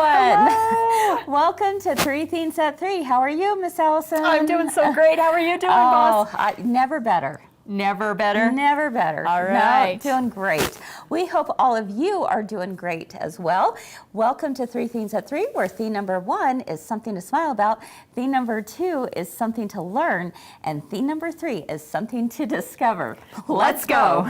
everyone. Hello. Welcome to Three Things at Three. How are you, Miss Allison? I'm doing so great. How are you doing, boss? Never better. Never better? Never better. All right. No, doing great. We hope all of you are doing great as well. Welcome to Three Things at Three, where theme number 1 is something to smile about, theme number 2 is something to learn, and theme number 3 is something to discover. Let's go.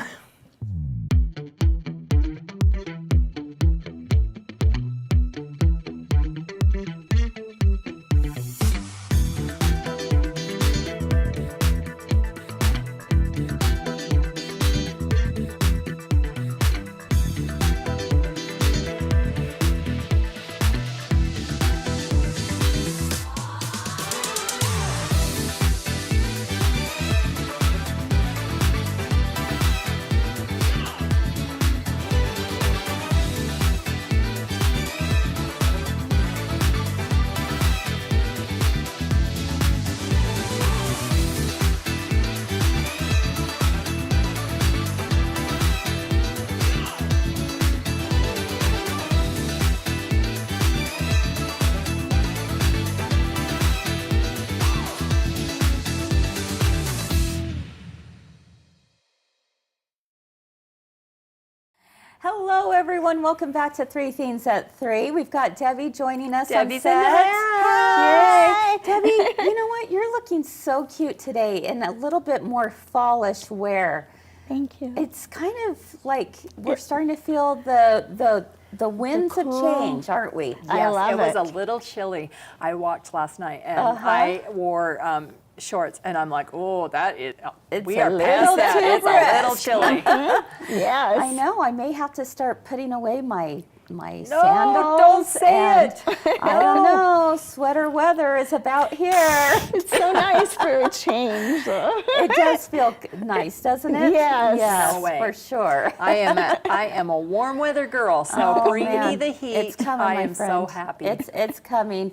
Hello, everyone. Welcome back to Three Things at Three. We've got Debbie joining us Debbie's on set. in the house. Yay. Debbie, you know what? You're looking so cute today in a little bit more fallish wear. Thank you. It's kind of like we're starting to feel the winds of change, aren't we? Yes, I love it was it. a little chilly. I walked last night and I wore shorts, and I'm like, oh, we are past that. It's a little chilly. Yes. I know. I may have to start putting away my No, sandals. don't say it. I don't know. Sweater weather is about here. It's so nice for a change. It does feel nice, doesn't it? Yes. Yes, No way. for sure. I am a warm weather girl, so bring me man. the heat. It's coming, I my am friend. so happy. It's coming.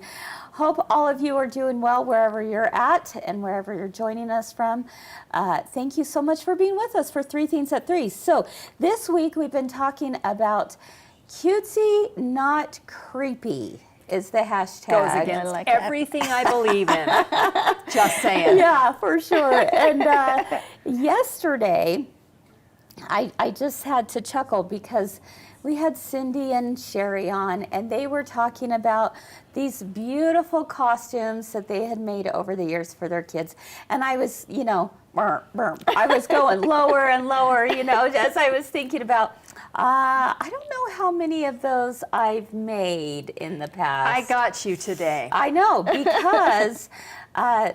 Hope all of you are doing well wherever you're at and wherever you're joining us from. Thank you so much for being with us for Three Things at Three. So this week we've been talking about cutesy, not creepy is the hashtag. Goes against like that. everything I believe in. Just saying. Yeah, for sure. And yesterday, I just had to chuckle because we had Cindy and Sherry on, and they were talking about these beautiful costumes that they had made over the years for their kids. And I was, I was going lower and lower, as I was thinking about, I don't know how many of those I've made in the past. I got you today. I know, because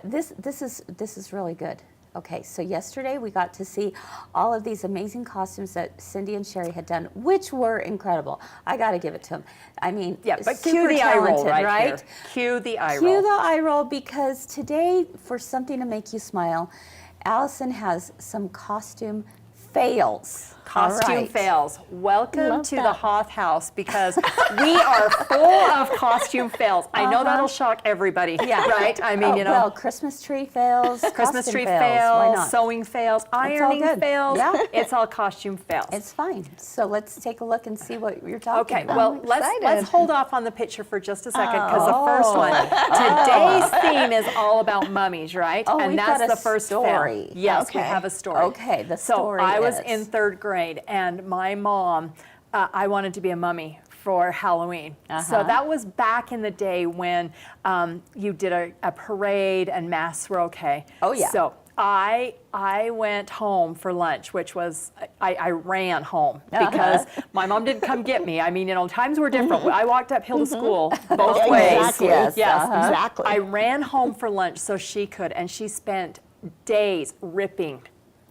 this is really good. Okay, so yesterday we got to see all of these amazing costumes that Cindy and Sherry had done, which were incredible. I got to give it to them. I mean, Yeah, but super cue the eye roll talented, right here. Cue the eye roll. Cue the eye roll, because today, for something to make you smile, Allison has some costume fails. Costume All right. fails. Welcome Love to that. the Hoth House, because we are full of costume fails. I know that'll shock everybody, Yeah. right? I mean, Well, Christmas tree fails, Christmas costume tree fails. Why fails, not? sewing fails, all ironing good. fails. Yeah. It's all costume fails. It's fine. So let's take a look and see what you're talking Okay, about. well, let's excited. hold off on the picture for just a second, because the first one, today's theme is all about mummies, right? Oh, and we've that's got a the first story. fail. Yes, we Okay. have a story. Okay, the So story I was is- in 3rd grade, and my mom, I wanted to be a mummy for Halloween. So that was back in the day when you did a parade and masks were okay. Oh, yeah. So I went home for lunch, which was, I ran home because my mom didn't come get me. I mean, times were different. I walked uphill to school both ways. Exactly. Yes, Exactly. I ran home for lunch so she could, and she spent days ripping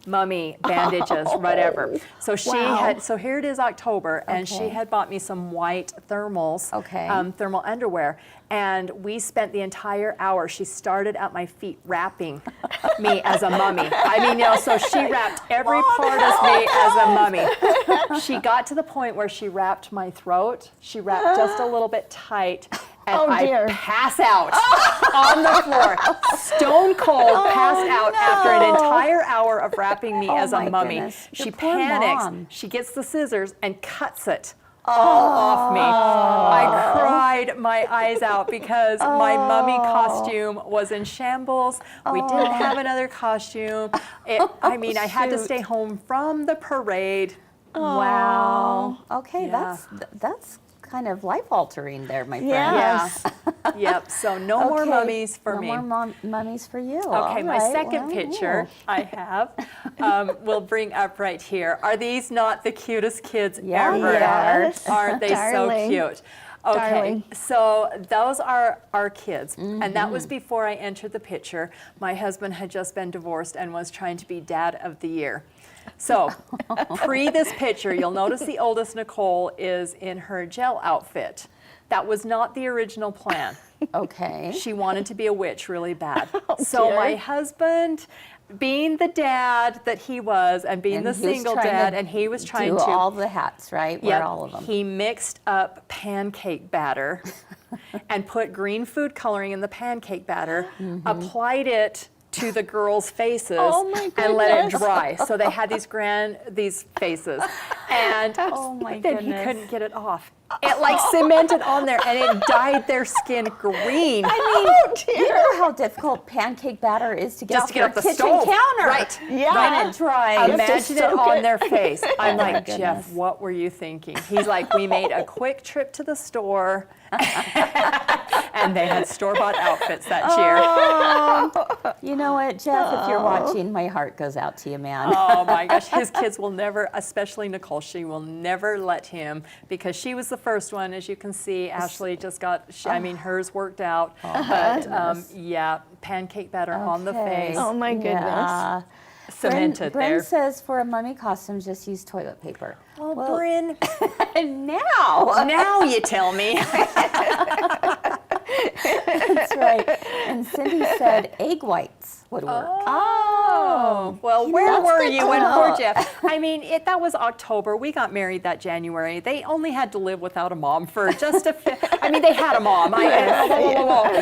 mummy bandages, whatever. So she Wow. so here it is October, and she Okay. had bought me some white thermals, Okay. Thermal underwear, and we spent the entire hour. She started at my feet wrapping me as a mummy. I mean, so she wrapped every part of me as a mummy. She got to the point where she wrapped my throat. She wrapped just a little bit tight. And Oh, dear. I pass out on the floor, stone cold, passed out after an entire hour of wrapping me as a my mummy. goodness. She Your poor panics. mom. She gets the scissors and cuts it all off me. I cried my eyes out because my mummy costume was in shambles. We didn't have another costume. I had to stay home from the parade. Wow. Okay, Yeah. that's kind of life altering there, my friend. Yes. Yep, so no more Okay, mummies for me. No more mummies for you. Okay, my second Well, picture I have, we'll bring up right here. Are these not the cutest kids Yeah, ever? they are. Yes. Aren't they Darling. so cute? Okay, Darling. so those are our kids, and that was before I entered the picture. My husband had just been divorced and was trying to be Dad of the Year. So, pre this picture, you'll notice the oldest, Nicole, is in her gel outfit. That was not the original plan. Okay. She wanted to be a witch really bad. Oh, So dear. my husband, being the dad that he was, and being And the he was single trying dad, to and he was trying do to all the hats, right? Wear Yep, all of them. he mixed up pancake batter and put green food coloring in the pancake batter, applied it to the girls' faces, Oh, my and let it goodness. dry. So they had these faces, and Oh, my then he goodness. couldn't get it off. It like cemented on there, and it dyed their skin green. You know how difficult pancake batter is to get Just off to get your off the kitchen stove. counter. Right. Yeah. When it dries. Imagine it soak on it. their face. I'm my like, goodness. Jeff, what were you thinking? He's like, we made a quick trip to the store, and they had store-bought outfits that year. You know what, Jeff, if you're watching, my heart goes out to you, man. Oh my gosh, his kids will never, especially Nicole, she will never let him, because she was the first one. As you can see, Ashley just got, hers worked out. But yeah, pancake batter on the Okay. face, Oh my goodness. Yeah. cemented Bryn there. says for a mummy costume, just use toilet paper. Well, Bryn, And now. now you tell me. That's right. And Cindy said egg whites would work. Oh, well, where that's were good you to when know. poor Jeff? That was October. We got married that January. They only had to live without a mom for just they had a mom. They had a mom.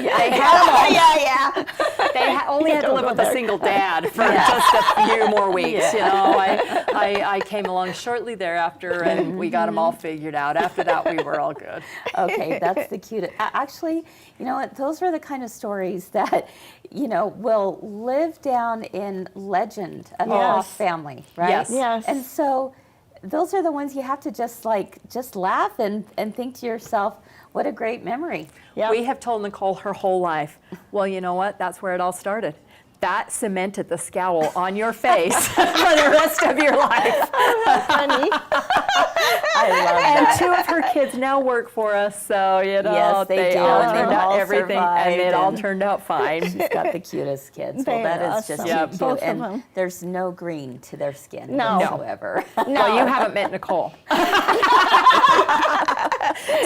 They only had to live with a single dad for just a few more weeks. I came along shortly thereafter, and we got them all figured out. After that, we were all good. Okay, that's the cutest. Actually, you know what? Those are the kind of stories that, will live down in legend of our Yes. family, right? Yes. Yes. And so those are the ones you have to just laugh and think to yourself, what a great memory. Yep. We have told Nicole her whole life, well, you know what? That's where it all started. That cemented the scowl on your face for the rest of your life. Funny. I love And that. two of her kids now work for us, so Yes, they do, all and they turned out all everything, and it all survived, and- turned out fine. She's got the cutest kids. Well, They that are is just awesome. too Yep. cute. Both of And them. there's no green to their skin No. whatsoever. Well, you haven't met Nicole.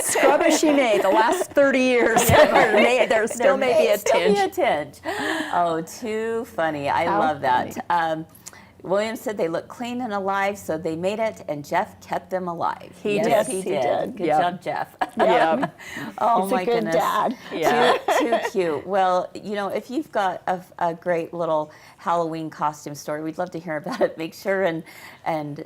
Scrub as she may, the last 30 years, there still may be a tinge. Oh, too funny. I How love that. William said they look clean and alive, so they made it, and Jeff kept them alive. He Yes, did. he He did. did. Good Yep. job, Jeff. Yeah. Oh, He's my a good goodness. dad. Yeah. Too cute. Well, if you've got a great little Halloween costume story, we'd love to hear about it. Make sure and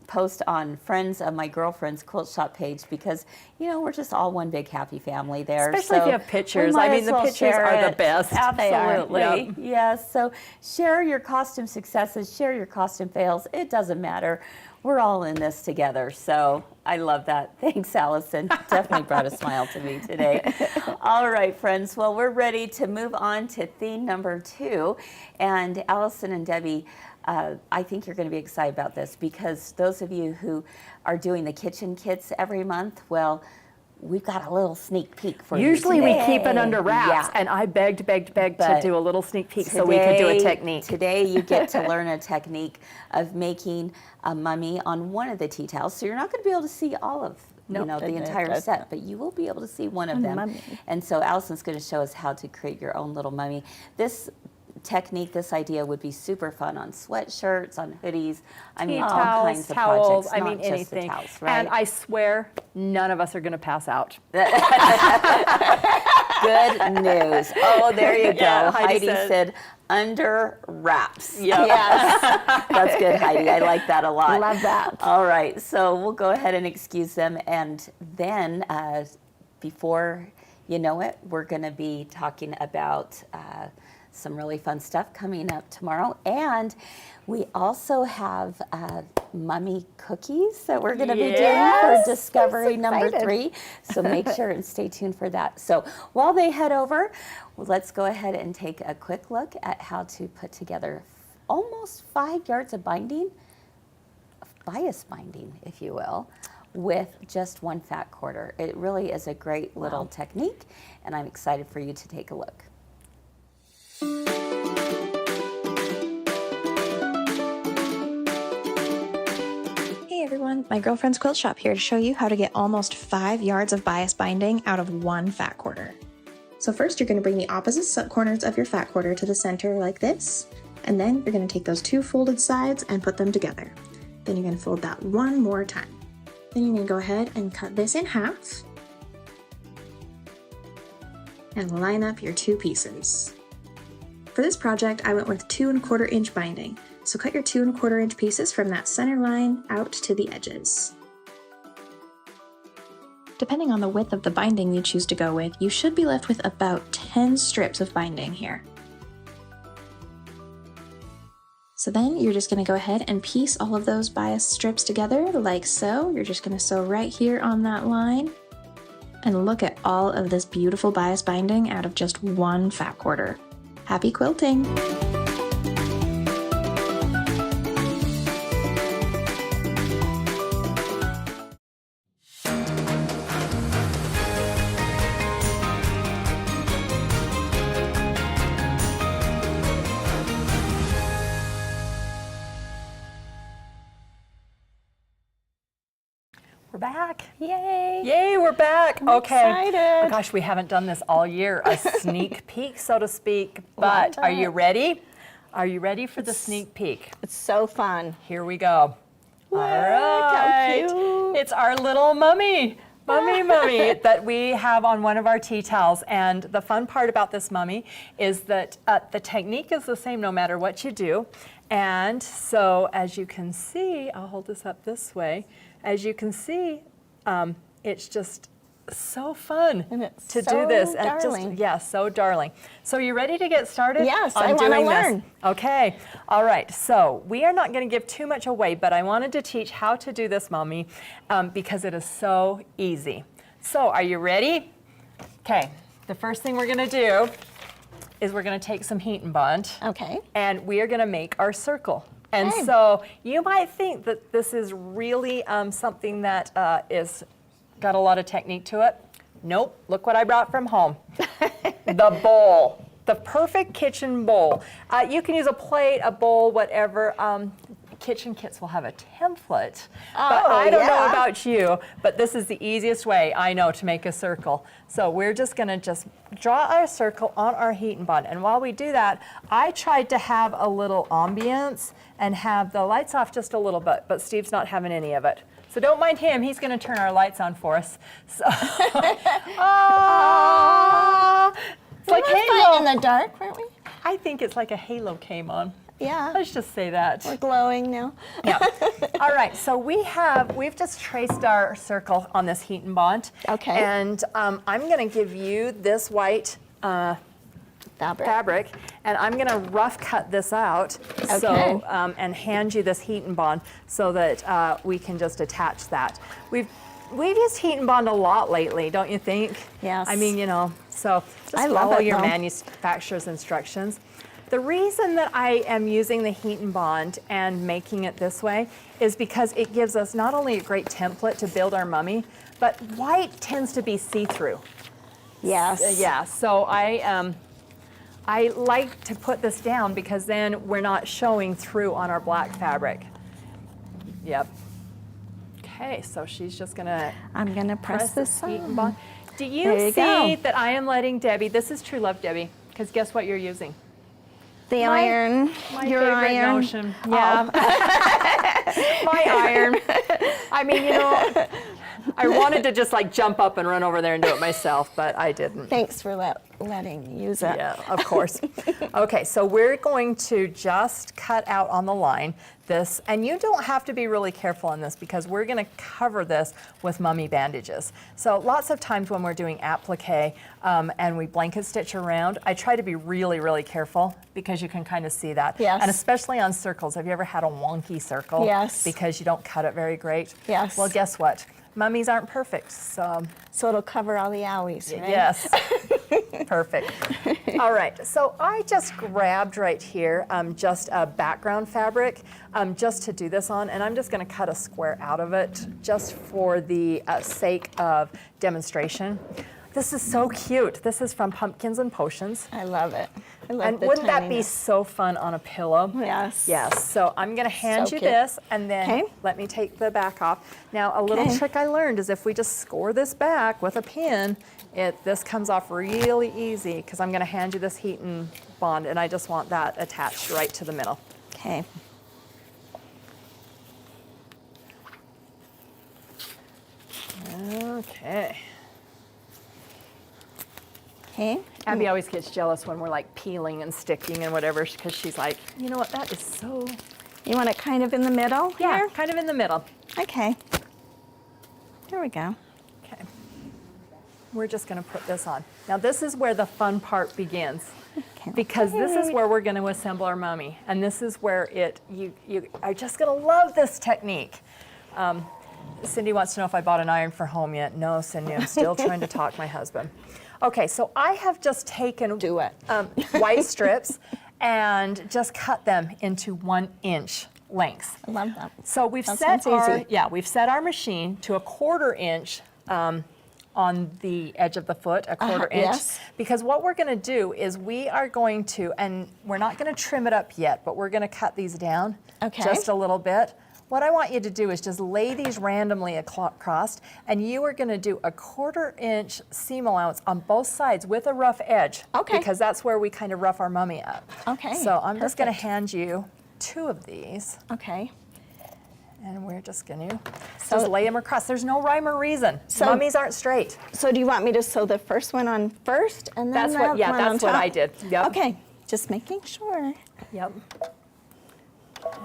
post on Friends of My Girlfriend's Quilt Shop page, because we're just all one big happy family there. Especially if So you have pictures. we might I mean, as the well pictures share are the it. best. They are. Absolutely. Yep. Yes. So share your costume successes, share your costume fails. It doesn't matter. We're all in this together. So I love that. Thanks, Allison. Definitely brought a smile to me today. All right, friends. Well, we're ready to move on to theme number 2. And Allison and Debbie, I think you're going to be excited about this, because those of you who are doing the kitchen kits every month, well, we've got a little sneak peek for you Usually we today. keep it under wraps, Yeah. and I begged to But do a little sneak peek so we could do a technique. Today you get to learn a technique of making a mummy on one of the tea towels. So you're not going to be able to see all of the entire set, but you will be able to see one of them. mummy. And so Allison's going to show us how to create your own little mummy. This technique, this idea would be super fun on sweatshirts, on hoodies. I mean, all Towels, kinds of towels, projects, I not mean just anything. the towels, right? And I swear, none of us are going to pass out. Good news. Oh, there you go. Yeah, Heidi Heidi said, under wraps. Yep. Yes. That's good, Heidi. I like that a lot. Love that. All right, so we'll go ahead and excuse them, and then before you know it, we're going to be talking about some really fun stuff coming up tomorrow, and we also have mummy cookies that we're going to be doing Yes, for Discovery so number excited. 3. So make sure and stay tuned for that. So while they head over, let's go ahead and take a quick look at how to put together almost 5 yards of binding, bias binding, if you will, with just 1 fat quarter. It really is a great little technique, and I'm excited for you to take a look. Hey everyone, my girlfriend's quilt shop here to show you how to get almost 5 yards of bias binding out of 1 fat quarter. So first you're going to bring the opposite corners of your fat quarter to the center like this, and then you're going to take those 2 folded sides and put them together. Then you're going to fold that 1 more time. Then you're going to go ahead and cut this in half and line up your 2 pieces. For this project, I went with 2 1/4 inch binding. So cut your 2 1/4 inch pieces from that center line out to the edges. Depending on the width of the binding you choose to go with, you should be left with about 10 strips of binding here. So then you're just going to go ahead and piece all of those bias strips together like so. You're just going to sew right here on that line. And look at all of this beautiful bias binding out of just 1 fat quarter. Happy quilting! We're back. Yay. Yay, we're back. Okay. excited. Oh gosh, we haven't done this all year. A sneak peek, so to speak. But are you ready? Are you ready for the sneak peek? It's so fun. Here we go. All how right. cute. It's our little mummy that we have on one of our tea towels. And the fun part about this mummy is that the technique is the same no matter what you do. And so as you can see, I'll hold this up this way. As you can see, it's just so fun And it's to so do this. darling. So darling. So you ready to get started? Yes, on I wanna doing this? learn. Okay, all right, so we are not going to give too much away, but I wanted to teach how to do this, Mommy, because it is so easy. So are you ready? Okay, the first thing we're going to do is we're going to take some heat and bond, Okay. and we are going to make our circle. And Okay. so you might think that this is really something that is got a lot of technique to it. Nope, look what I brought from home. The bowl, the perfect kitchen bowl. You can use a plate, a bowl, whatever. Kitchen kits will have a template, but Oh, I don't know yeah. about you, but this is the easiest way I know to make a circle. So we're just gonna draw our circle on our heat and bond. And while we do that, I tried to have a little ambience and have the lights off just a little bit, but Steve's not having any of it. So don't mind him, he's gonna turn our lights on for us. So, it's like We were halo. fine in the dark, weren't we? I think it's like a halo came on. Yeah. Let's just say that. We're glowing now. Yeah. All right. So we've just traced our circle on this heat and bond. Okay. And I'm going to give you this white fabric, and I'm going to rough cut this out. Okay. So and hand you this heat and bond so that we can just attach that. We've used heat and bond a lot lately, don't you think? Yes. I mean, so just I love follow it, your though. manufacturer's instructions. The reason that I am using the heat and bond and making it this way is because it gives us not only a great template to build our mummy, but white tends to be see-through. Yes. Yeah, so I like to put this down because then we're not showing through on our black fabric. Yep. Okay, so she's just gonna I'm going to press this heat and on. bond. Do you There you see go. that I am letting Debbie, this is True Love Debbie, because guess what you're using? The iron. My your favorite iron. notion. Yeah. My iron. I mean, I wanted to just like jump up and run over there and do it myself, but I didn't. Thanks for letting me use it. Yeah, of course. Okay, so we're going to just cut out on the line this, and you don't have to be really careful on this because we're going to cover this with mummy bandages. So lots of times when we're doing applique and we blanket stitch around, I try to be really, really careful because you can kind of see that. Yes. And especially on circles. Have you ever had a wonky circle? Yes. Because you don't cut it very great? Yes. Well, guess what? Mummies aren't perfect, so. So it'll cover all the owies, right? Yes. Perfect. All right, so I just grabbed right here just a background fabric just to do this on, and I'm just going to cut a square out of it just for the sake of demonstration. This is so cute. This is from Pumpkins and Potions. I love it. I love And the wouldn't that be tininess. so fun on a pillow? Yes. Yes, so I'm going to hand So you cute. this, and then Okay. let me take the back off. Now, a little Okay. trick I learned is if we just score this back with a pin, this comes off really easy because I'm going to hand you this heat and bond, and I just want that attached right to the middle. Okay. Okay. Okay. Abby always gets jealous when we're like peeling and sticking and whatever because she's like, you know what, that is so... You want it kind of in the middle Yeah, here? kind of in the middle. Okay. There we go. Okay. We're just going to put this on. Now this is where the fun part begins because this is where we're going to assemble our mummy, and this is where you are just going to love this technique. Cindy wants to know if I bought an iron for home yet. No, Cindy, I'm still trying to talk my husband. Okay, so I have just taken Do it. white strips and just cut them into 1 inch lengths. I love that. So we've That set sounds easy. we've set our machine to a 1/4 inch on the edge of the foot, a 1/4 inch. yes. Because what we're going to do is we are going to, and we're not going to trim it up yet, but we're going to cut these down Okay. just a little bit. What I want you to do is just lay these randomly across, and you are going to do a 1/4 inch seam allowance on both sides with a rough edge. Okay. Because that's where we kind of rough our mummy up. Okay, So I'm just going to perfect. hand you 2 of these. Okay. And we're just going to So- just lay them across. There's no rhyme or reason. So- Mummies aren't straight. So do you want me to sew the first one on first and then That's that what, yeah, one on that's what top? I did. Yep. Okay. Just making sure. Yep.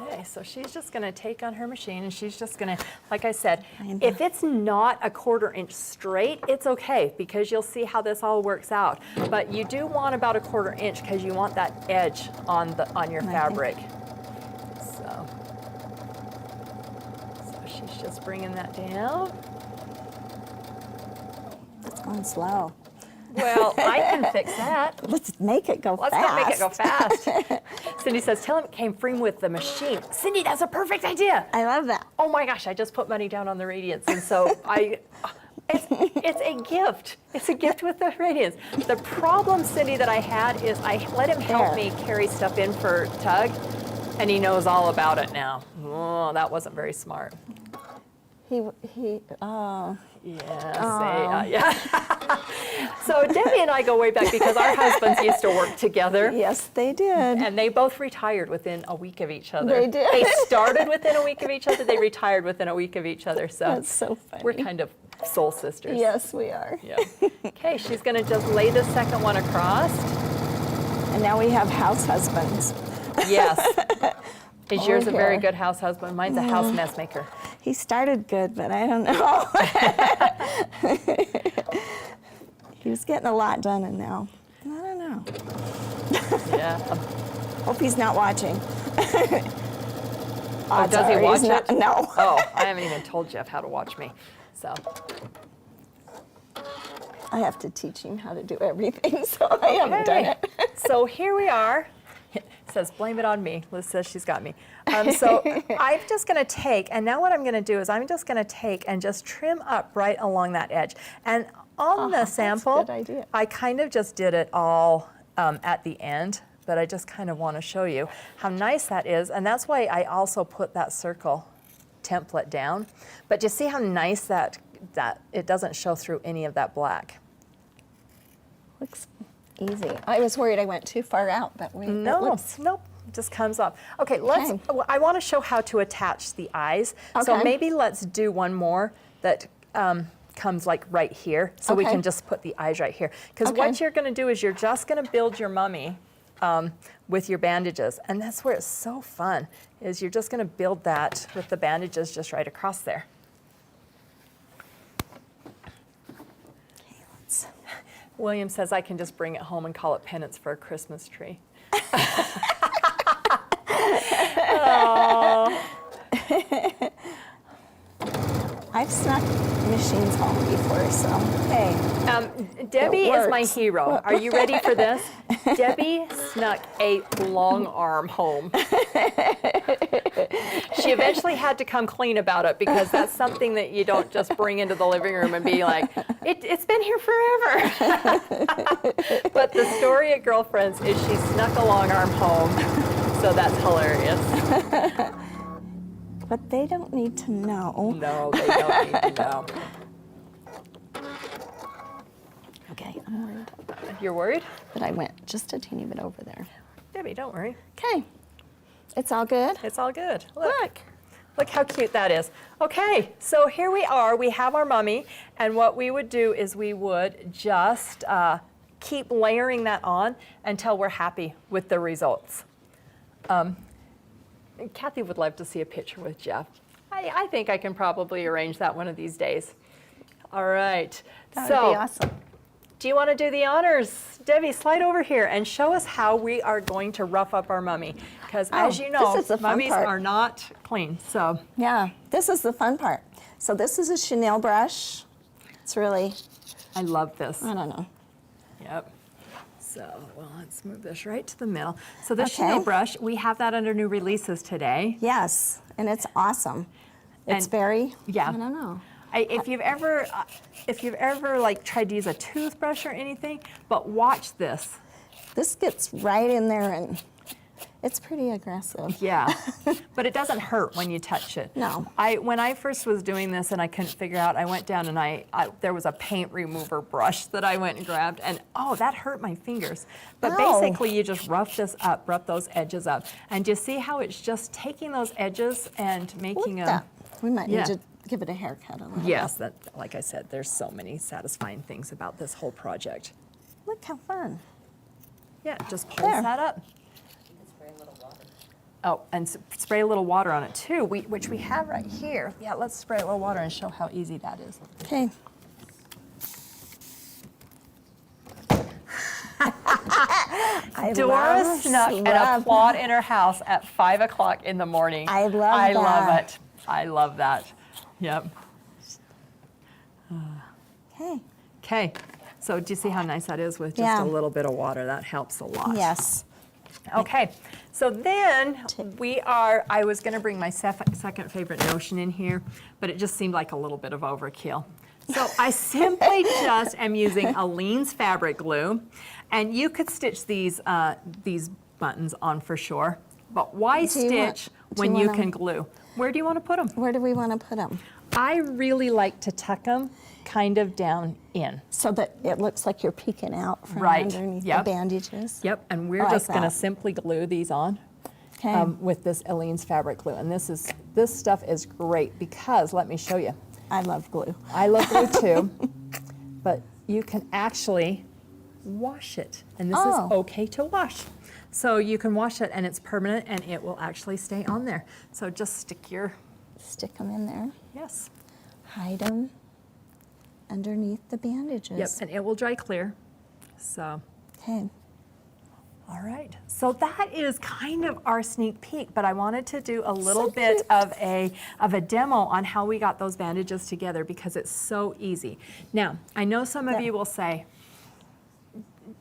Okay, so she's just going to take on her machine, and she's just going to, like I said, Find if it's not a 1/4 inch straight, it's okay because you'll see how this all works out. But you do want about a 1/4 inch because you want that edge on your think- fabric. So she's just bringing that down. It's going slow. Well, I can fix that. Let's make it go Let's fast. not make it go fast. Cindy says, tell him it came free with the machine. Cindy, that's a perfect idea. I love that. Oh my gosh, I just put money down on the radiance. And so it's a gift. It's a gift with the radiance. The problem, Cindy, that I had is I let him help There. me carry stuff in for Tug, and he knows all about it now. Oh, that wasn't very smart. Oh. Yes, yeah. So Debbie and I go way back because our husbands used to work together. Yes, they did. And they both retired within a week of each other. They did. They started within a week of each other. They retired within a week of each other. So That's so funny. we're kind of soul sisters. Yes, we are. Yeah. Okay, she's going to just lay the second one across. And now we have house husbands. Yes. Is yours a very here. good house husband? Mine's a house mess maker. He started good, but I don't know. He was getting a lot done, and now, I don't know. Yeah. Hope he's not watching. Does he watch it? No. Oh, I haven't even told Jeff how to watch me. So. I have to teach him how to do everything, so I haven't done Okay. it. So here we are. It says, blame it on me. Liz says she's got me. So I'm just going to take, and now what I'm going to do is I'm just going to take and just trim up right along that edge. And on the that's a sample, good idea. I kind of just did it all at the end, but I just kind of want to show you how nice that is. And that's why I also put that circle template down. But you see how nice that it doesn't show through any of that black. Looks easy. I was worried I went too far out, but it No, looks nope, it just comes off. Okay, Okay. I want to show how to attach the eyes. So Okay. maybe let's do one more that comes like right here, so we Okay. can just put the eyes right here. Because Okay. what you're going to do is you're just going to build your mummy with your bandages, and that's where it's so fun. Is you're just going to build that with the bandages just right across there. Okay, let's. William says I can just bring it home and call it penance for a Christmas tree. I've snuck machines home before, so hey. Debbie is my works. hero. Are you ready for this? Debbie snuck a long arm home. She eventually had to come clean about it because that's something that you don't just bring into the living room and be like, it's been here forever. But the story at Girlfriends is she snuck a long arm home, so that's hilarious. But they don't need to know. No, they don't need to know. Okay, I'm worried You're worried? that I went just a teeny bit over there. Debbie, don't worry. Okay, it's all good. It's all good. Look how cute that is. Okay, so here we are. We have our mummy, and what we would do is we would just keep layering that on until we're happy with the results. Kathy would love to see a picture with Jeff. I think I can probably arrange that one of these days. All right. That so, would be awesome. do you want to do the honors? Debbie, slide over here and show us how we are going to rough up our mummy. Because as you know, this is the fun mummies part. are not clean. So Yeah, this is the fun part. So this is a Chenille brush. It's really, I love this. I don't know. Yep. So, well, let's move this right to the middle. So this Okay. Chenille brush, we have that under new releases today. Yes, and it's awesome. It's And- very, yeah. I don't know. If you've ever like tried to use a toothbrush or anything, but watch this. This gets right in there and it's pretty aggressive. Yeah, but it doesn't hurt when you touch it. No. When I first was doing this and I couldn't figure out, I went down and there was a paint remover brush that I went and grabbed, and oh, that hurt my fingers. But Ow. basically, you just rough this up, rough those edges up, and you see how it's just taking those edges and making Look a. at that. We might yeah. need to give it a haircut a little Yes, that, like I said, there's so many satisfying things about this whole project. bit. Look how fun. Yeah, it just pulls There. that up. Oh, and spray a little water on it too, which we have right here. Yeah, let's spray a little water and show how easy that is. Okay. I Dora love snuck an scrub. applaud in her house at 5 o'clock in the morning. I love I love that. it. I love that. Yep. Okay. Okay. So do you see how nice that is with just Yeah. a little bit of water? That helps a lot. Yes. Okay, so then I was going to bring my second favorite notion in here, but it just seemed like a little bit of overkill. So I simply just am using Aleene's fabric glue, and you could stitch these buttons on for sure, but why Do you want- stitch do when you you wanna- can glue? Where do you want to put them? Where do we want to put them? I really like to tuck them kind of down in. So that it looks like you're peeking out from Right, underneath yep. the bandages. Yep, and we're I like just going to that. simply glue these on. Okay. With this Aleene's fabric glue. And this stuff is great because, let me show you. I love glue. I love glue too, but you can actually wash it. And this Oh. is okay to wash. So you can wash it and it's permanent and it will actually stay on there. So just stick your, Stick them in there. yes. Hide them underneath the bandages. Yep, and it will dry clear. So, Okay. all right. So that is kind of our sneak peek, but I wanted to do a little So bit cute. of a demo on how we got those bandages together because it's so easy. Now, I know some of Yeah. you will say,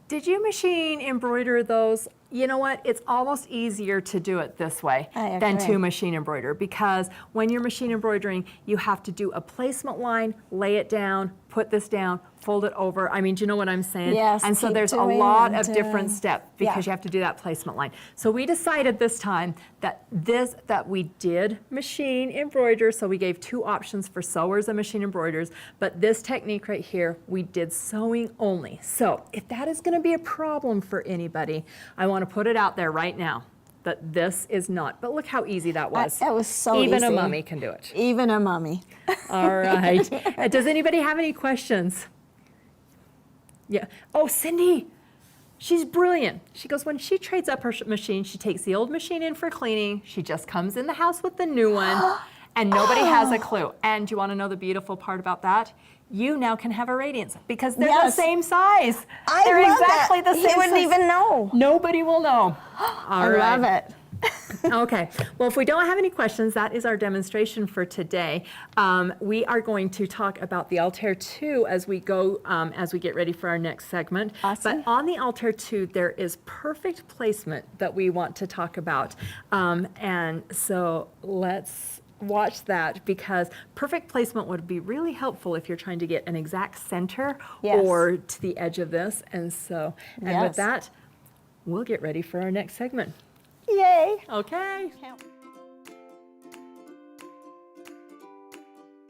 did you machine embroider those? You know what? It's almost easier to do it this way I than agree. to machine embroider because when you're machine embroidering, you have to do a placement line, lay it down, put this down, fold it over. I mean, do you know what I'm saying? Yes, And so keep there's a doing lot and of different doing. steps because Yeah. you have to do that placement line. So we decided this time that we did machine embroider. So we gave two options for sewers and machine embroiders, but this technique right here, we did sewing only. So if that is going to be a problem for anybody, I want to put it out there right now that this is not. But look how easy that was. That was so Even a easy. mummy can do it. Even a mummy. All right. Does anybody have any questions? Yeah. Oh, Cindy. She's brilliant. She goes, when she trades up her machine, she takes the old machine in for cleaning. She just comes in the house with the new one, and nobody has a clue. And do you want to know the beautiful part about that? You now can have a Radiance because they're the same size. They're exactly the same size. He wouldn't even know. Nobody will know. I love it. Okay, well, if we don't have any questions, that is our demonstration for today. We are going to talk about the Altair 2 as we go, as we get ready for our next segment. Awesome. But on the Altair 2, there is perfect placement that we want to talk about. And so let's watch that, because perfect placement would be really helpful if you're trying to get an exact center or to the edge of this. And so, and with that, we'll get ready for our next segment. Yay. Okay.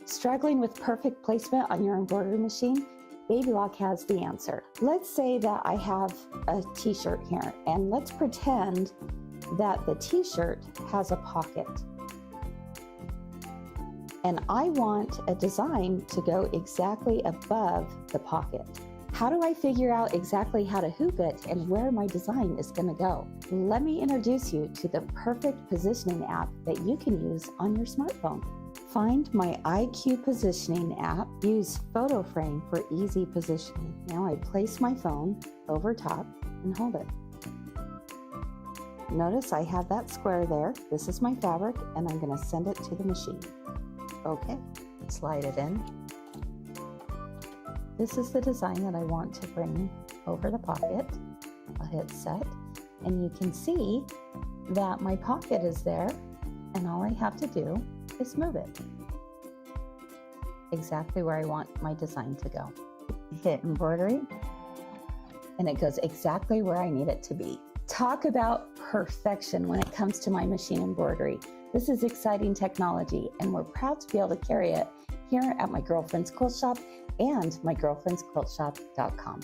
Struggling with perfect placement on your embroidery machine? Baby Lock has the answer. Let's say that I have a t-shirt here, and let's pretend that the t-shirt has a pocket. And I want a design to go exactly above the pocket. How do I figure out exactly how to hoop it and where my design is going to go? Let me introduce you to the perfect positioning app that you can use on your smartphone. Find my IQ positioning app. Use photo frame for easy positioning. Now I place my phone over top and hold it. Notice I have that square there. This is my fabric, and I'm going to send it to the machine. Okay, slide it in. This is the design that I want to bring over the pocket. I'll hit set, and you can see that my pocket is there, and all I have to do is move it exactly where I want my design to go. Hit embroidery, and it goes exactly where I need it to be. Talk about perfection when it comes to my machine embroidery. This is exciting technology, and we're proud to be able to carry it here at My Girlfriend's Quilt Shop and mygirlfriendsquiltshop.com.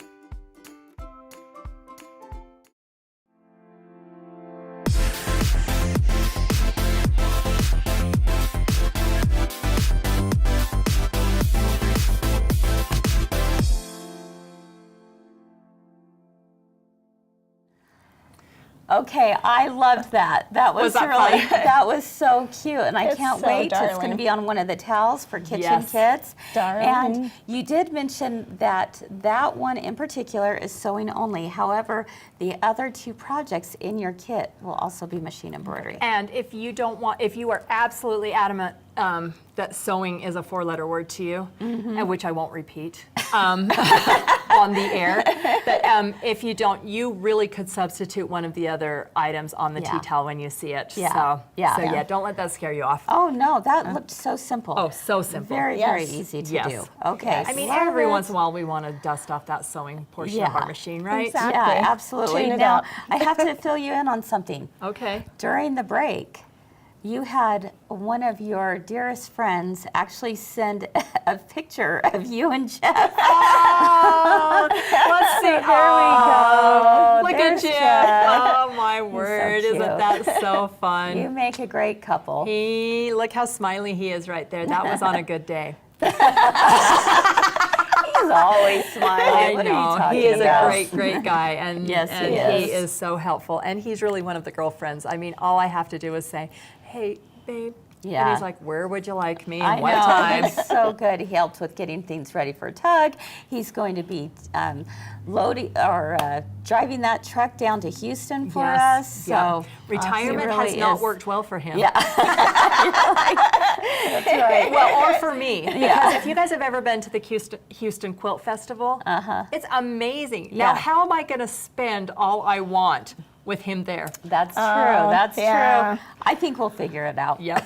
Okay, I loved that. That was that really, fun? that was so cute, and I It's can't so wait. It's going to darling. be on one of the towels for kitchen Yes. kits. Darling. And you did mention that that one in particular is sewing only. However, the other two projects in your kit will also be machine embroidery. And if you don't want, if you are absolutely adamant that sewing is a four-letter word to you, and which I won't repeat on the air, that if you don't, you really could substitute one of the other items on the tea towel when you see it. Yeah. So Yeah. yeah, don't let that scare you off. Oh no, that looked so simple. Oh, so simple. Very, Yes. very easy to Yes. do. Okay. I mean, love every it. once in a while we want to dust off that sewing portion of Yeah. our machine, right? Exactly. Yeah, absolutely. Tune it Now, up. I have to fill you in on something. Okay. During the break, you had one of your dearest friends actually send a picture of you and Jeff. Oh, let's see. There we go. Look at there's Jeff. Jeff. Oh my word! cute. Isn't that so fun? You make a great couple. Look how smiley he is right there. That was on a good day. He's always smiling. What are you talking he is about? a great guy, and Yes, and he he is so helpful, and he's really one of the girlfriends. I mean, all I have to do is say, "Hey, babe." Yeah. And he's like, "Where would you like me? I And what know. time?" He's so good. He helped with getting things ready for Tug. He's going to be loading or driving that truck down to Houston for us. So yeah. he Retirement really has not is- worked well for him. Yeah. That's right. Well, or for me, because if you guys have ever been to the Houston Quilt Festival, it's amazing. Now, Yeah. how am I going to spend all I want with him there? That's true. That's yeah. true. I think we'll figure it out. Yep.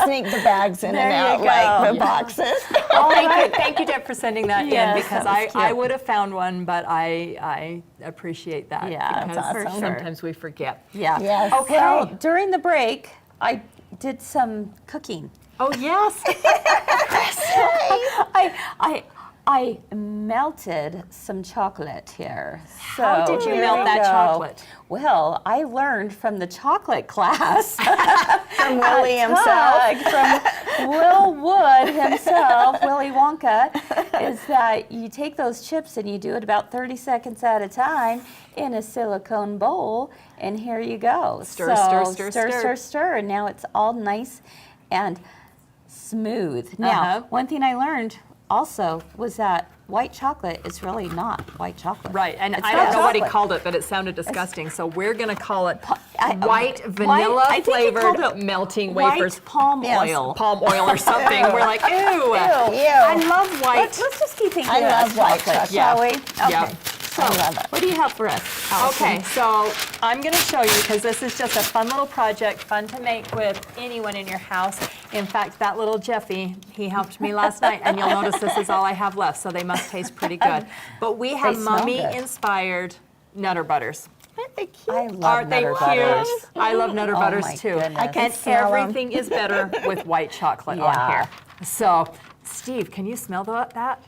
Sneak the bags in There and you out like go. the boxes. Well, thank you, Deb, for sending that Yes, in, because that was I cute. would have found one, but I appreciate that. Yeah, because that's awesome. sometimes we forget. Yeah. Yes. Okay. Well, during the break, I did some cooking. Oh yes. I melted some chocolate here. So How did you here melt we that go. chocolate? Well, I learned from the chocolate class From Willie at himself. Tug, from Will Wood himself. Willy Wonka is that you take those chips and you do it about 30 seconds at a time in a silicone bowl, and here you go. Stir, So, stir, stir, stir, stir, and now it's all nice and smooth. Now, one thing I learned also was that white chocolate is really not white chocolate. Right, and It's I not don't know what he chocolate. called it, but it sounded disgusting. So we're gonna call it I vanilla think he called flavored it melting white wafers. palm Yes. oil. Palm oil or something. We're like, ew. Ew. I love white. Let's just keep thinking I about love white chocolate, chocolate. shall we? Yeah. Okay. So, I love it. what do you have for us, Allison? Okay, so I'm going to show you because this is just a fun little project, fun to make with anyone in your house. In fact, that little Jeffy, he helped me last night, and you'll notice this is all I have left, so they must taste pretty good. But we have smell good. mommy-inspired Nutter Butters. Aren't they cute? I love Aren't they Nutter cute? Butters. I love Nutter Oh Butters my too. goodness. I can And smell 'em. everything is better with white chocolate on Yeah. here. So, Steve, can you smell that?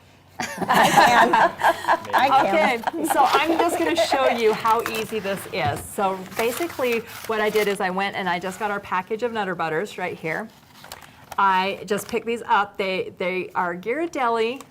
I can. Okay, so I'm just going to show you how easy this is. So basically what I did is I went and I just got our package of Nutter Butters right here. I just picked these up. They are Ghirardelli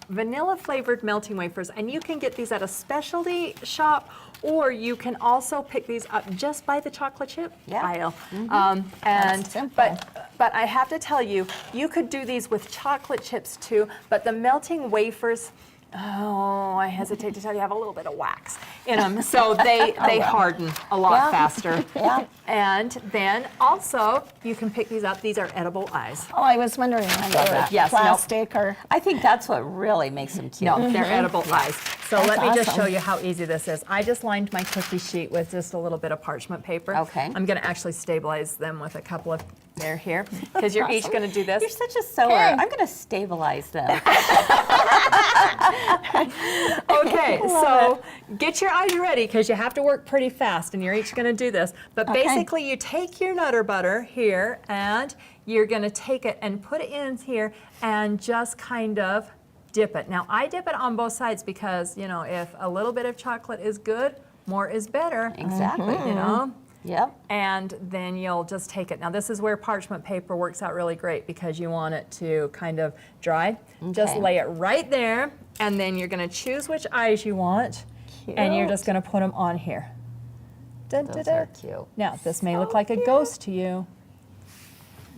vanilla flavored melting wafers, and you can get these at a specialty shop, or you can also pick these up just by the chocolate chip aisle. And That's simple. but I have to tell you, you could do these with chocolate chips too, but the melting wafers, oh, I hesitate to tell you, have a little bit of wax in them. So they harden a lot faster. Yeah. And then also, you can pick these up. These are edible eyes. Oh, I was wondering if they were Yes, no. plastic or. I think that's what really makes them cute. No, they're edible eyes. So That's let me just awesome. show you how easy this is. I just lined my cookie sheet with just a little bit of parchment paper. Okay. I'm going to actually stabilize them with a couple of, they're here, because you're each going to do this. You're such a sewer. Okay. I'm going to stabilize them. Okay, so get your eyes ready because you have to work pretty fast and you're each going to do this. But Okay. basically you take your Nutter Butter here and you're going to take it and put it in here and just kind of dip it. Now I dip it on both sides because, you know, if a little bit of chocolate is good, more is better. Exactly. You know? Yep. And then you'll just take it. Now this is where parchment paper works out really great because you want it to kind of dry. Just Okay. lay it right there, and then you're going to choose which eyes you want, and you're just going to put them on here. Dun, Those dun, are dun. cute. Now this may look like a ghost to you.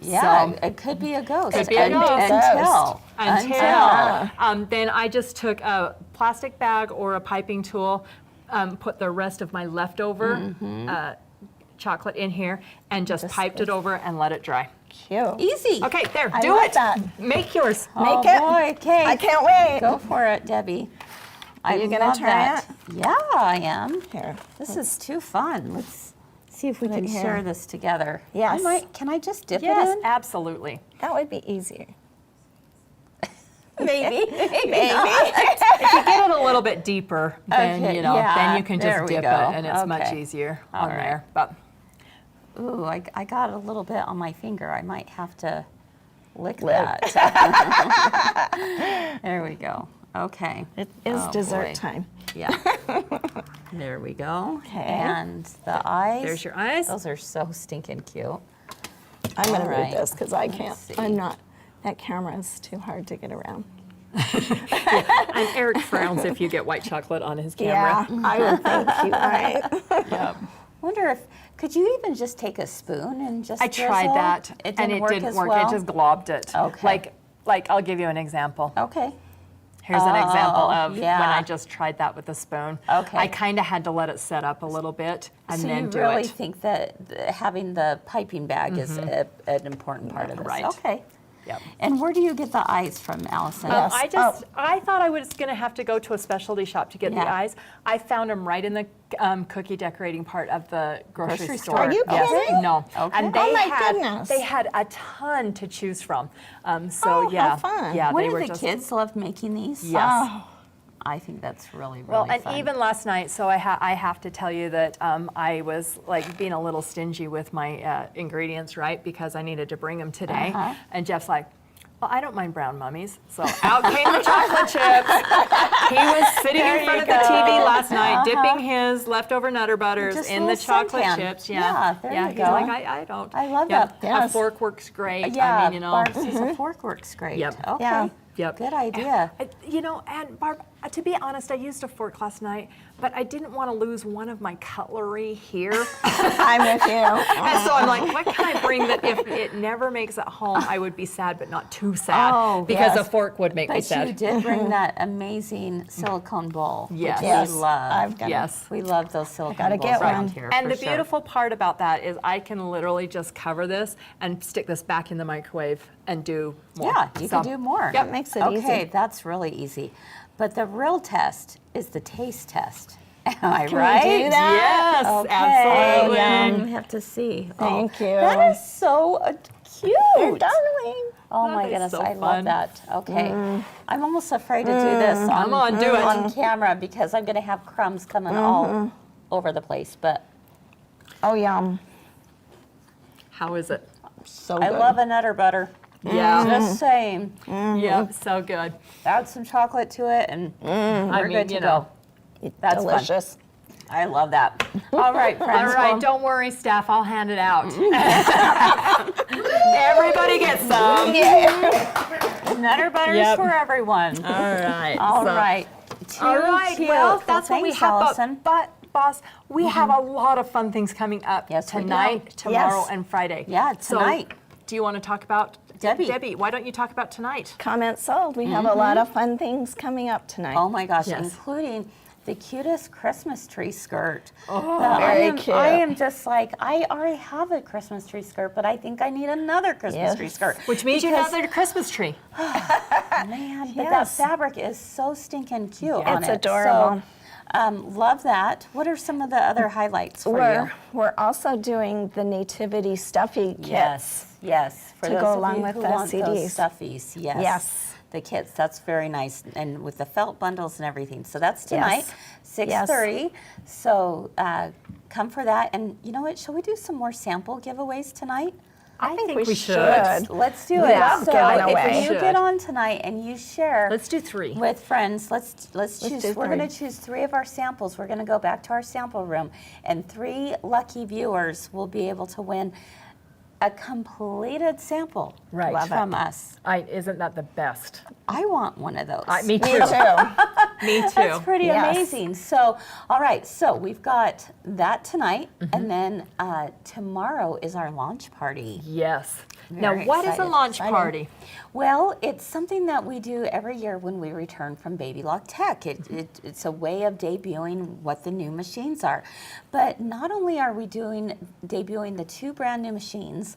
Yeah, So- it could be a ghost. Could be a ghost. Until. Then I just took a plastic bag or a piping tool, put the rest of my leftover chocolate in here, and just piped it over and let it dry. Cute. Easy. Okay, there, I do like it. that. Make yours. Oh Make it. boy, okay. I can't wait. Go for it, Debbie. Are you gonna love try that. Yeah, I am. Here. This is too fun. Let's see if we Put it can here. share this together. Yes. Can I just dip Yes, it in? absolutely. That would be easier. Maybe. If you get it a little bit deeper, then Okay, you know, yeah, then you can there just we dip go. it, and it's much Okay. easier All on right. there. But Ooh, I got a little bit on my finger. I might have to lick Lick. that. There we go. Okay. It is Oh, dessert boy. time. Yeah. There we go. Okay. And the eyes. there's your eyes. Those are so stinking cute. I'm gonna All read right. this because I can't. see. I'm not. That camera is too hard to get around. And Eric frowns if you get white chocolate on his camera. Yeah, I would think you right. Yep. Wonder if could you even just take a spoon and just I tried drizzle? that, It didn't and it work didn't as work. well? It just globbed it. Okay. Like I'll give you an example. Okay. Here's an example of yeah. when I just tried that with a spoon. Okay. I kind of had to let it set up a little bit and So then you do really it. think that having the piping bag is an important part of this? Right. Okay. Yep. And where do you get the eyes from, Allison? Yes. I thought I was going to have to go to a specialty shop to get the Yeah. eyes. I found them right in the cookie decorating part of the grocery Grocery store. store? Are you Yes. kidding? No. Okay. And Oh they my had goodness. they had a ton to choose from. Oh, So how yeah, fun. yeah, When they did were the just kids love making these? yes. Oh, I think that's really, really Well, and fun. even last night, so I have to tell you that I was like being a little stingy with my ingredients, right? Because I needed to bring them today. And Jeff's like, well, I don't mind brown mummies. So out came the chocolate chips. He was sitting in front of the TV last night, dipping his leftover Nutter Butters Just in a the little chocolate suntan. chips. Yeah, there you he's go. like, I don't. I love Yeah, that. A Yes. fork works great. Yeah, I mean, you know. Barb says a fork works great. Yep. Okay. Yeah. Yep. Good idea. You know, and Barb, to be honest, I used a fork last night, but I didn't want to lose one of my cutlery here. I'm with you. And so I'm like, what can I bring that if it never makes it home, I would be sad, but not too sad, Oh, because yes. a fork would make me But sad. you did bring that amazing silicone bowl. Yes. Which Yes, we love. I've got Yes. We love those silicone gotta bowls get around one. here. And for the sure. beautiful part about that is I can literally just cover this and stick this back in the microwave and do more. Yeah, you So- can do more. Yep. Makes it Okay, easy. that's really easy. But the real test is the taste test. Am I Can right? we do that? Yes, Okay. absolutely. We have to see. Thank you. That is so cute. You're darling. Oh That my is goodness, so I love fun. that. Okay. I'm almost afraid to do this on, Come on, do it. on camera because I'm going to have crumbs coming all over the place. But Oh, yum. How is it? So I good. love a Nutter Butter. Yeah. Just saying. Yep, so good. Add some chocolate to it and we're I mean, good to you go. know. That's fun. delicious. I love that. All right, All friends. right, well, don't worry, staff, I'll hand it out. Everybody gets some. Nutter Butters Yep. for everyone. All right. All so- right. All right, Cute. well, that's what we thanks, have. Allison. But, boss, we have a lot of fun things coming up Yes, we do. tonight, tomorrow, Yes. and Friday. Yeah, So, tonight. do you want to talk about Debbie. Debbie, why don't you talk about tonight? Comment sold. We have a lot of fun things coming up tonight. Oh my gosh, Yes. including the cutest Christmas tree skirt. Oh, very I cute. am just like, I already have a Christmas tree skirt, but I think I need another Christmas Yes. tree skirt. Which means you Because- have a Christmas tree. Man, but that Yes. fabric is so stinking cute on It's it. adorable. So, love that. What are some of the other highlights for you? We're also doing the nativity stuffy kits. Yes. For To those go of along you with who the want those CDs. stuffies, yes. Yes. The kits, that's very nice, and with the felt bundles and everything. So that's tonight, Yes. 6:30. So come for that. And you know what? Shall we do some more sample giveaways tonight? I think we should. Let's do We it. love So giving if away. you Should. get on tonight and you share Let's do 3. with friends, let's choose. do We're going to 3. choose 3 of our samples. We're going to go back to our sample room, and 3 lucky viewers will be able to win a completed sample Right. Love from us. Isn't that the best? I want one of those. Me too. Me too. Me too. That's pretty Yes. amazing. So, all right, so we've got that tonight, and then tomorrow is our launch party. Yes. Very Now, what is a excited. launch party? Well, it's something that we do every year when we return from Baby Lock Tech. It's a way of debuting what the new machines are. But not only are we debuting the 2 brand new machines,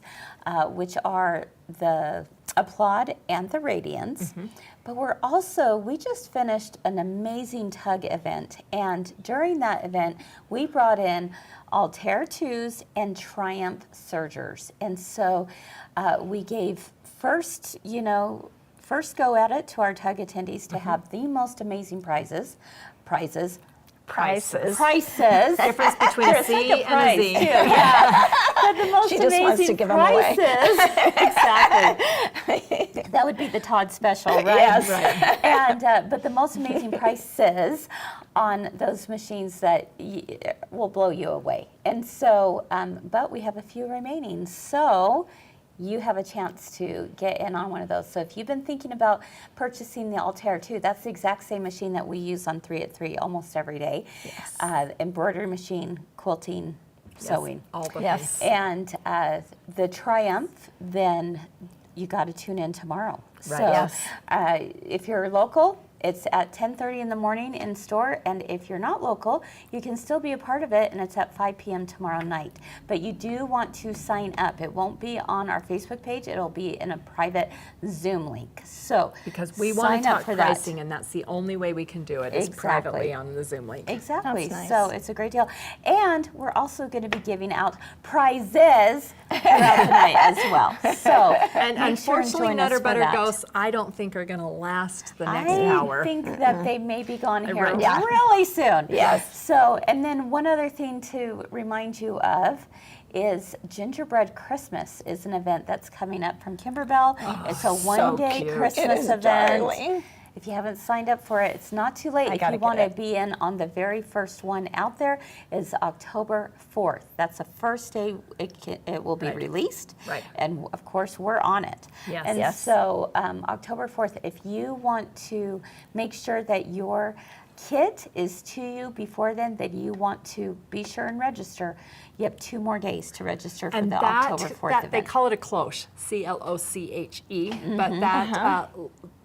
which are the Applaud and the Radiance, but we just finished an amazing tug event. And during that event, we brought in Altair 2s and Triumph Surgers. And so we gave first go at it to our tug attendees to have the most amazing prizes. Prices. Difference between a C and a Z. Yeah. But the most She just amazing wants to give 'em away. prizes. Exactly. That would be the Todd special, right? Yes. Right. And but the most amazing prices on those machines that will blow you away. And so, but we have a few remaining. So you have a chance to get in on one of those. So if you've been thinking about purchasing the Altair 2, that's the exact same machine that we use on 3 at 3 almost every day. Yes. Embroidery machine, quilting, sewing. All the Yes. things. And the Triumph, then you got to tune in tomorrow. Right. So Yes. if you're local, it's at 10:30 in the morning in store, and if you're not local, you can still be a part of it, and it's at 5 p.m. tomorrow night. But you do want to sign up. It won't be on our Facebook page. It'll be in a private Zoom link. So Because we sign want to up talk for that. pricing, and that's the only way we can do it is Exactly. privately on the Zoom link. Exactly. That's nice. So it's a great deal. And we're also going to be giving out prizes throughout the night as well. So And make sure and unfortunately, join us Nutter for Butter that. Ghosts, I don't think are going to last the next I hour. think that they may be gone here Right. Yeah. really soon. Yes. So, and then one other thing to remind you of is Gingerbread Christmas is an event that's coming up from Kimberbell. It's a one-day cute. Christmas It is event. darling. If you haven't signed up for it, it's not too late. I If gotta you get want to it. be in on the very first one out there, is October 4th. That's the first day it will be Right. released. Right. And of course, we're on it. Yes. And Yes. so October 4th, if you want to make sure that your kit is to you before then, that you want to be sure and register, you have 2 more days to register for And the that, October 4th that event. they call it a cloche, C-L-O-C-H-E, but that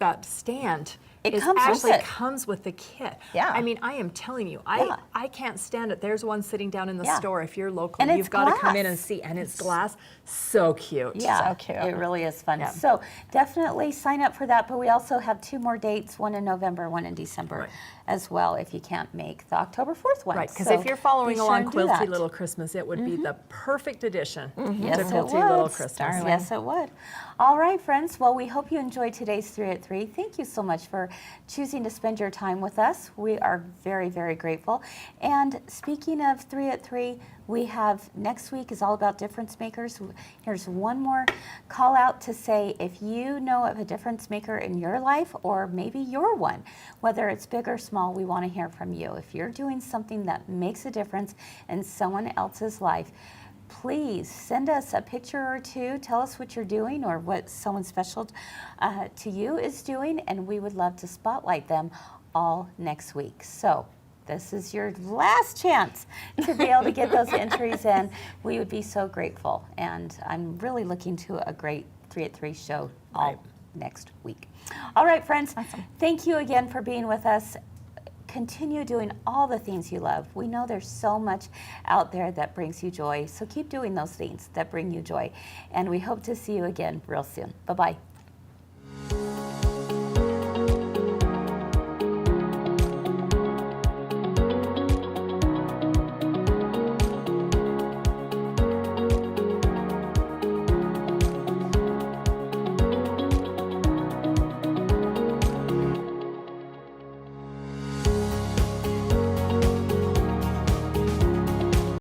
that stand It is comes with actually it. comes with the kit. Yeah. I mean, I am telling you, Yeah. I can't stand it. There's one sitting down in the Yeah. store. If you're local, And it's you've got to come in glass. and see. And it's glass, so cute. Yeah, So cute. it really is fun. Yeah. So definitely sign up for that. But we also have 2 more dates, one in November, one in December Right. as well, if you can't make the October 4th one. Right, because So if you're following be sure along and do Quilty that. Little Christmas, it would be the perfect addition Yes, to it Quilty would. Little Christmas. Darling. Yes, it would. All right, friends. Well, we hope you enjoyed today's 3 at 3. Thank you so much for choosing to spend your time with us. We are very, very grateful. And speaking of 3 at 3, we have next week is all about difference makers. Here's one more call out to say, if you know of a difference maker in your life, or maybe you're one, whether it's big or small, we want to hear from you. If you're doing something that makes a difference in someone else's life, please send us a picture or 2. Tell us what you're doing or what someone special to you is doing, and we would love to spotlight them all next week. So this is your last chance to be able to get those entries in. We would be so grateful, and I'm really looking to a great 3 at 3 show all Right. next week. All right, friends, thank you again for being with us. Continue doing all the things you love. We know there's so much out there that brings you joy, so keep doing those things that bring you joy. And we hope to see you again real soon. Bye-bye.